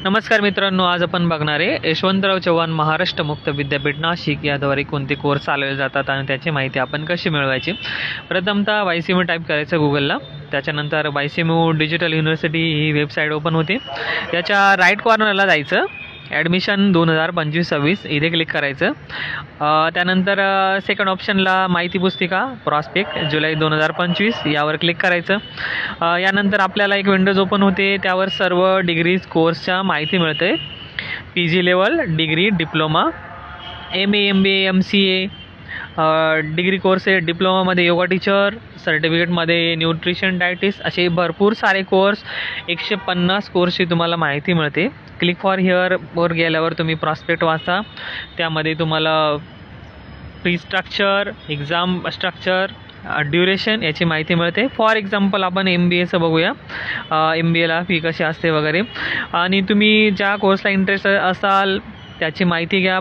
नमस्कार मित्रांनो, आज आपण बघणार आहे यशवंतराव चव्हाण महाराष्ट्र मुक्त विद्यापीठ नाशिक याद्वारे कोणते कोर्स चालवले जातात आणि त्याची माहिती आपण कशी मिळवायची। प्रथमतः YCMU टाईप करायचं गुगलला, त्याच्यानंतर YCMU डिजिटल युनिव्हर्सिटी ही वेबसाईट ओपन होते। याच्या राईट कॉर्नरला जायचं, ॲडमिशन 2025-26 इथे क्लिक करायचं। त्यानंतर सेकंड ऑप्शनला माहिती पुस्तिका प्रॉस्पेक्ट जुलै 2025 यावर क्लिक करायचं। यानंतर आपल्याला एक विंडोज ओपन होते, त्यावर सर्व डिग्रीज कोर्सच्या माहिती मिळते। PG level, degree, diploma, MA, MBA, MCA degree course आहे। डिप्लोमामध्ये योगा टीचर, सर्टिफिकेटमध्ये न्यूट्रिशन डायटिस्ट, असे भरपूर सारे कोर्स 150 कोर्सची तुम्हाला माहिती मिळते। क्लिक फॉर हिअर वर गेल्यावर तुम्ही प्रॉस्पेक्ट वाचा, त्यामध्ये तुम्हाला fee structure, exam structure, duration याची माहिती मिळते। फॉर एक्झाम्पल आपण MBAचं बघूया, MBAला फी कशी असते वगैरे, आणि तुम्ही ज्या कोर्सला इंटरेस्ट असाल त्याची माहिती घ्या।